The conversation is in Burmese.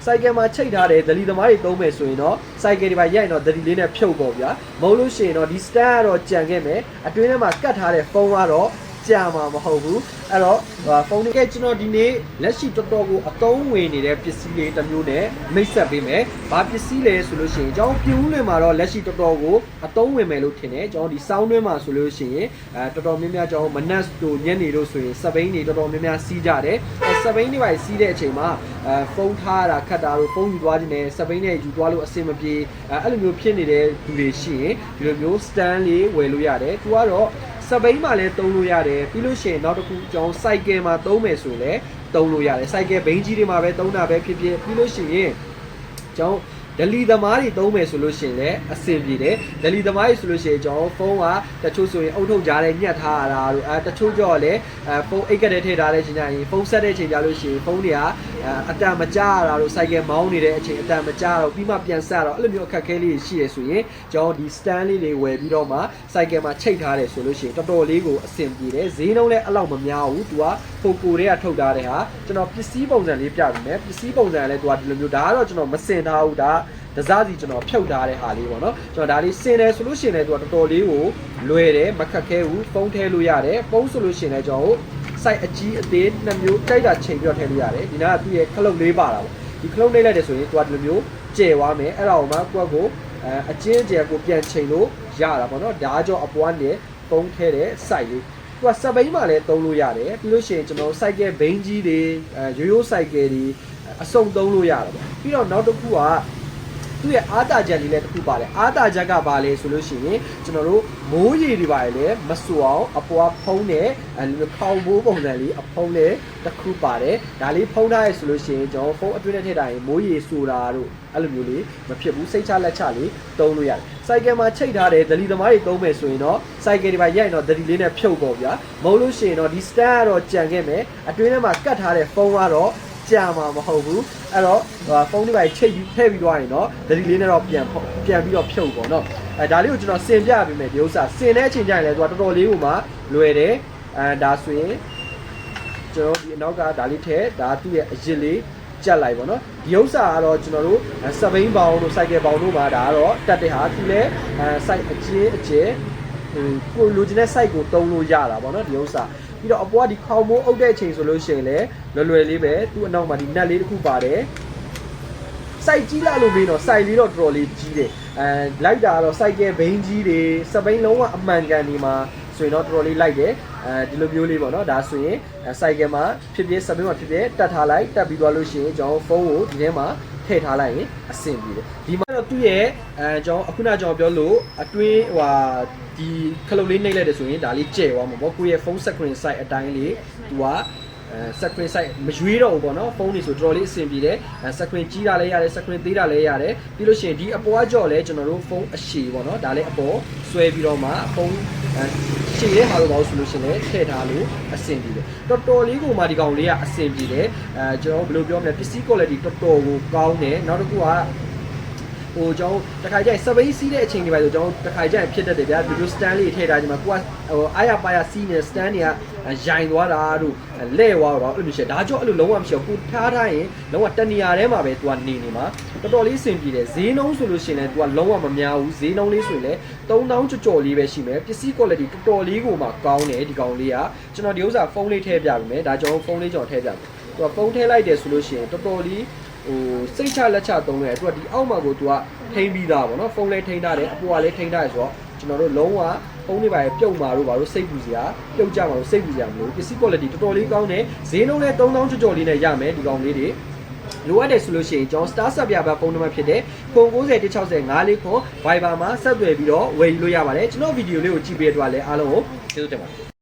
စိုက်ကယ်မှာချိတ်ထားတယ်ဒလီသမားတွေသုံးမယ်ဆိုရင်တော့စိုက်ကယ်တွေပါရိုက်တော့ဒလီလေးနဲ့ဖြုတ်ပေါ့ဗျာမဟုတ်လို့ရှိရင်တော့ဒီ stand ကတော့ကြံခဲ့မယ်အတွင်းထဲမှာကတ်ထားတဲ့ဖုန်းကတော့ကြာမှာမဟုတ်ဘူးအဲ့တော့ဖုန်းတွေကကျွန်တော်ဒီနေ့လက်ရှိတော်တော်ကိုအသုံးဝင်နေတဲ့ပစ္စည်းလေးတစ်မျိုးနဲ့မိတ်ဆက်ပေးမယ်။ဘာပစ္စည်းလဲဆိုလို့ရှိရင်ကျွန်တော်ပြူးလွင်မှာတော့လက်ရှိတော်တော်ကိုအသုံးဝင်မယ်လို့ထင်တယ်။ကျွန်တော်ဒီစောင်းတွင်းမှာဆိုလို့ရှိရင်တော်တော်များများကျွန်တော်မနက်တို့ညနေတို့ဆိုရင်စပိန်တွေတော်တော်များများစီးကြတယ်။စပိန်တွေပါစီးတဲ့အချိန်မှာဖုန်းထားတာခတ်တာတို့ဖုန်းယူသွားခြင်းနဲ့စပိန်တွေယူသွားလို့အဆင်မပြေအဲ့လိုမျိုးဖြစ်နေတဲ့လူတွေရှိရင်ဒီလိုမျိုး stand လေးဝယ်လို့ရတယ်။သူကတော့စပိန်မှာလည်းသုံးလို့ရတယ်ပြီးလို့ရှိရင်နောက်တစ်ခုကျွန်တော်စိုက်ကယ်မှာသုံးမယ်ဆိုလည်းသုံးလို့ရတယ်စိုက်ကယ်ဘိန်းကြီးတွေမှာပဲသုံးတာပဲဖြစ်ဖြစ်ပြီးလို့ရှိရင်ကျွန်တော်ဒလီသမားတွေသုံးမယ်ဆိုလို့ရှိရင်လည်းအဆင်ပြေတယ်ဒလီသမားတွေဆိုလို့ရှိရင်ကျွန်တော်ဖုန်းကတချို့ဆိုရင်အုတ်ထုတ်ကြားထဲညှက်ထားရတာတို့တချို့ကြော်လည်းဖုန်းအိတ်ကလေးထည့်ထားတဲ့ချိန်ကျရင်ဖုန်းဆက်တဲ့ချိန်ကြလို့ရှိရင်ဖုန်းတွေကအတန်မကြရတာတို့စိုက်ကယ်မောင်းနေတဲ့အချိန်အတန်မကြတော့ပြီးမှပြန်ဆက်တော့အဲ့လိုမျိုးအခက်အခဲလေးရှိရဆိုရင်ကျွန်တော်ဒီ stand လေးတွေဝယ်ပြီးတော့မှစိုက်ကယ်မှာချိတ်ထားတယ်ဆိုလို့ရှိရင်တော်တော်လေးကိုအဆင်ပြေတယ်ဈေးနှုန်းလည်းအဲ့လောက်မများဘူးသူကပိုကိုတွေကထုတ်ထားတဲ့ဟာကျွန်တော်ပစ္စည်းပုံစံလေးပြပေးမယ်ပစ္စည်းပုံစံလည်းသူကဒီလိုမျိုးဒါကတော့ကျွန်တော်မစင်ထားဘူးဒါတစားစီကျွန်တော်ဖြုတ်ထားတဲ့ဟာလေးပေါ့နော်ကျွန်တော်ဒါလေးစင်တယ်ဆိုလို့ရှိရင်လည်းသူကတော်တော်လေးကိုလွယ်တယ်မခက်ခဲဘူးဖုန်းထဲလို့ရတယ်ဖုန်းဆိုလို့ရှိရင်လည်းကျွန်တော်စိုက်အကြီးအသေးနှစ်မျိုးတိုက်တာချိန်ပြီးတော့ထည့်လို့ရတယ်ဒီနာကသူ့ရဲ့ခလုတ်လေးပါတာပေါ့ဒီခလုတ်လေးလိုက်တယ်ဆိုရင်သူကဒီလိုမျိုးကျဲသွားမယ်အဲ့ဒါကိုမှကိုယ့်ကိုအချင်းကျဲကိုပြန်ချိန်လို့ရတာပေါ့နော်ဒါကြောင့်အပွားနဲ့ဖုန်းထဲတဲ့စိုက်လေးသူကစပိန်မှာလည်းသုံးလို့ရတယ်ပြီးလို့ရှိရင်ကျွန်တော်စိုက်ကယ်ဘိန်းကြီးတွေရိုးရိုးစိုက်ကယ်တွေအစုံသုံးလို့ရတာပေါ့ပြီးတော့နောက်တစ်ခုကသူ့ရဲ့အာတာချက်လေးလည်းတစ်ခုပါတယ်အာတာချက်ကဘာလဲဆိုလို့ရှိရင်ကျွန်တော်တို့မိုးရေတွေပါလေမဆူအောင်အပွားဖုံးနဲ့ခေါင်းမိုးပုံစံလေးအဖုံးနဲ့တစ်ခုပါတယ်ဒါလေးဖုံးထားရဆိုလို့ရှိရင်ကျွန်တော်ဖုံးအတွင်းနဲ့ထည့်ထားရင်မိုးရေဆူတာတို့အဲ့လိုမျိုးလေးမဖြစ်ဘူးစိတ်ချလက်ချလေးသုံးလို့ရတယ်စိုက်ကယ်မှာချိတ်ထားတယ်ဒလီသမားတွေသုံးမယ်ဆိုရင်တော့စိုက်ကယ်တွေပါရိုက်တော့ဒလီလေးနဲ့ဖြုတ်ပေါ့ဗျာမဟုတ်လို့ရှိရင်တော့ဒီ stand ကတော့ကြံခဲ့မယ်အတွင်းထဲမှာကတ်ထားတဲ့ဖုံးကတော့ကြာမှာမဟုတ်ဘူးအဲ့တော့ဖုန်းတွေပါချိတ်ပြီးထည့်ပြီးသွားရင်တော့ဒလီလေးနဲ့တော့ပြန်ပြီးတော့ဖြုတ်ပေါ့နော်ဒါလေးကိုကျွန်တော်စင်ပြပေးမယ်ဒီဥစ္စာစင်တဲ့အချိန်ကျရင်လည်းသူကတော်တော်လေးကိုမှလွယ်တယ်ဒါဆိုရင်ကျွန်တော်ဒီအနောက်ကဒါလေးထည့်ဒါသူ့ရဲ့အရစ်လေးကြက်လိုက်ပေါ့နော်ဒီဥစ္စာကတော့ကျွန်တော်တို့စပိန်ဘောင်တို့စိုက်ကယ်ဘောင်တို့မှာဒါကတော့တက်တဲ့ဟာသူလည်းစိုက်အချင်းအကျဲကိုလိုချင်တဲ့ site ကိုတုံးလို့ရတာပေါ့နော်ဒီဥစ္စာပြီးတော့အပွားဒီခေါင်မိုးအုပ်တဲ့အချိန်ဆိုလို့ရှိရင်လည်းလွယ်လေးပဲသူ့အနောက်မှာဒီနက်လေးတစ်ခုပါတယ် site ကြီးလာလို့မင်းတော့ site လေးတော့တော်တော်လေးကြီးတယ်လိုက်တာကတော့ site ကဘိန်းကြီးတွေစပိန်လုံးဝအမှန်ကန်ဒီမှာဆိုရင်တော့တော်တော်လေးလိုက်တယ်ဒီလိုမျိုးလေးပေါ့နော်ဒါဆိုရင် site ကမှာဖြစ်ဖြစ်စပိန်မှာဖြစ်ဖြစ်တက်ထားလိုက်တက်ပြီးသွားလို့ရှိရင်ကျွန်တော်ဖုန်းကိုဒီထဲမှာထည့်ထားလိုက်ရင်အဆင်ပြေတယ်ဒီမှာတော့သူ့ရဲ့ကျွန်တော်အခုနကျွန်တော်ပြောလို့အတွင်းဟိုဒီခလုတ်လေးနှိပ်လိုက်တယ်ဆိုရင်ဒါလေးကျဲသွားမှာပေါ့ကိုယ့်ရဲ့ဖုန်း screen size အတိုင်းလေးသူကscreen size မရွေးတော့ဘူးပေါ့နော်ဖုန်းတွေဆိုတော်တော်လေးအဆင်ပြေတယ် screen ကြီးတာလည်းရတယ် screen သေးတာလည်းရတယ်ပြီးလို့ရှိရင်ဒီအပေါ်ကြော်လဲကျွန်တော်တို့ဖုန်းအရှည်ပေါ့နော်ဒါလည်းအပေါ်ဆွဲပြီးတော့မှဖုန်းရှည်ရဲဟာလို့ပါဆိုလို့ရှိရင်လည်းထည့်ထားလို့အဆင်ပြေတယ်တော်တော်လေးကိုမှဒီကောင်လေးကအဆင်ပြေတယ်ကျွန်တော်ဘယ်လိုပြောမလဲပစ္စည်း quality တော်တော်ကိုကောင်းတယ်နောက်တစ်ခုကဟိုကျွန်တော်တခါကျရင်စပိန်စီးတဲ့အချိန်တွေပါဆိုကျွန်တော်တခါကျရင်ဖြစ်တတ်တယ်ဗျာဗီဒီယို stand လေးထည့်ထားကြမှာကိုကဟိုအားရပါရစီးနေ stand တွေကရိုင်သွားတာတို့လဲ့သွားတော့အဲ့လိုမျိုးရှိဒါကြောင့်အဲ့လိုလုံးဝမရှိဘူးကိုထားထားရင်လုံးဝတနေရာထဲမှာပဲသူကနေမှာတော်တော်လေးအဆင်ပြေတယ်ဈေးနှုန်းဆိုလို့ရှိရင်လည်းသူကလုံးဝမများဘူးဈေးနှုန်းလေးဆိုရင်လည်း3000ကျော်လေးပဲရှိမယ်ပစ္စည်း quality တော်တော်လေးကိုမှကောင်းတယ်ဒီကောင်လေးကကျွန်တော်ဒီဥစ္စာဖုန်းလေးထည့်ပြပေးမယ်ဒါကျွန်တော်ဖုန်းလေးကျွန်တော်ထည့်ပြမယ်သူကဖုန်းထည့်လိုက်တယ်ဆိုလို့ရှိရင်တော်တော်လေးဟိုစိတ်ချလက်ချသုံးတယ်သူကဒီအောက်မှာကိုသူကထိန်းပြီးသားပေါ့နော်ဖုန်းလေးထိန်းထားတယ်အပေါ်ကလည်းထိန်းထားတယ်ဆိုတော့ကျွန်တော်တို့လုံးဝဖုန်းလေးပါပြုတ်မာတို့ပါတို့စိတ်ပူစရာပြုတ်ကြမှာတို့စိတ်ပူစရာမလိုပစ္စည်း quality တော်တော်လေးကောင်းတယ်ဈေးနှုန်းလည်း3000ကျော်လေးနဲ့ရမယ်ဒီကောင်လေးတွေလိုအပ်တယ်ဆိုလို့ရှိရင်ကျွန်တော် star ဆက်ပြပါဖုန်းနံပါတ်ဖြစ်တဲ့0901605449 Viber မှာဆက်သွယ်ပြီးတော့ဝယ်ယူလို့ရပါတယ်ကျွန်တော်ဗီဒီယိုလေးကိုကြည့်ပေးတဲ့အတွက်လည်းအားလုံးကိုကျေးဇူးတင်ပါတယ်